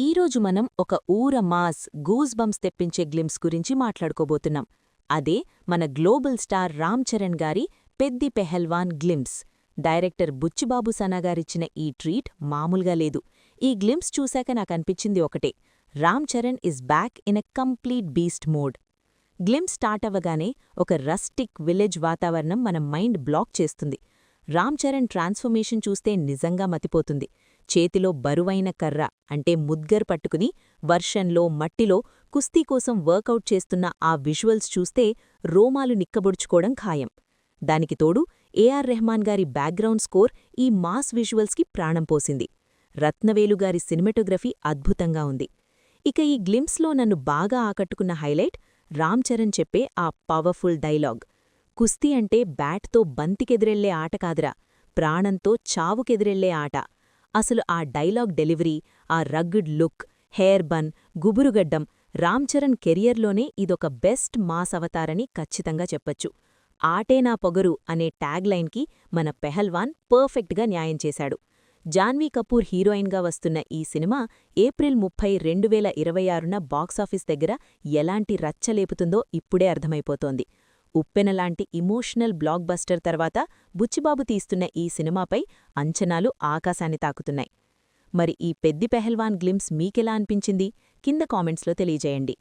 ఈరోజు మనం ఒక ఊర మాస్ గూస్ బంప్స్ తెప్పించే గ్లిమ్స్ గురించి మాట్లాడుకోబోతున్నాం. అదే మన గ్లోబల్ స్టార్ రామ్ చరణ్ గారి పెద్ది పెహల్వాన్ గ్లిమ్స్. డైరెక్టర్ బుచ్చిబాబు సనాగారిచ్చిన ఈ ట్రీట్ మామూలుగా లేదు. ఈ గ్లిమ్స్ చూశాక నాకనిపించింది ఒకటే, Ram Charan is back in a complete beast mode. Glimpse start అవ్వగానే ఒక రస్టిక్ విలేజ్ వాతావరణం మన మైండ్ బ్లాక్ చేస్తుంది. రామ్ చరణ్ ట్రాన్స్ఫర్మేషన్ చూస్తే నిజంగా మతిపోతుంది. చేతిలో బరువైన కర్ర అంటే ముద్గర్ పట్టుకుని వర్షంలో మట్టిలో కుస్తీ కోసం వర్కౌట్ చేస్తున్న ఆ విజువల్స్ చూస్తే రోమాలు నిక్కబొడుచుకోవడం ఖాయం. దానికి తోడు ఏఆర్ రెహమాన్ గారి బ్యాక్గ్రౌండ్ స్కోర్ ఈ మాస్ విజువల్స్కి ప్రాణం పోసింది. రత్నవేలుగారి సినిమాటోగ్రఫీ అద్భుతంగా ఉంది. ఇక ఈ గ్లిమ్స్లో నన్ను బాగా ఆకట్టుకున్న హైలైట్ రామ్ చరణ్ చెప్పే ఆ పవర్ఫుల్ డైలాగ్. కుస్తీ అంటే బ్యాట్తో బంతికెదిరెళ్లే ఆట కాదురా, ప్రాణంతో చావుకెదిరెళ్లే ఆట. అసలు ఆ డైలాగ్ డెలివరీ, ఆ రగ్గిడ్ లుక్, హెయిర్ బన్, గుబురుగడ్డం, రామ్ చరణ్ కెరియర్లోనే ఇదొక బెస్ట్ మాస్ అవతారని ఖచ్చితంగా చెప్పొచ్చు. ఆటే నా పొగరు అనే ట్యాగ్ లైన్కి మన పెహల్వాన్ పర్ఫెక్ట్గా న్యాయం చేశాడు. జాన్వీ కపూర్ హీరోయిన్గా వస్తున్న ఈ సినిమా ఏప్రిల్ 30, 2026న బాక్సాఫీస్ దగ్గర ఎలాంటి రచ్చలేపుతుందో ఇప్పుడే అర్థమైపోతోంది. ఉప్పెనలాంటి ఇమోషనల్ బ్లాక్ బస్టర్ తర్వాత బుచ్చిబాబు తీస్తున్న ఈ సినిమాపై అంచనాలు ఆకాశాన్ని తాకుతున్నాయి. మరి ఈ పెద్ది పెహల్వాన్ గ్లిమ్స్ మీకెలా అనిపించింది? కింద కామెంట్స్లో తెలియజేయండి.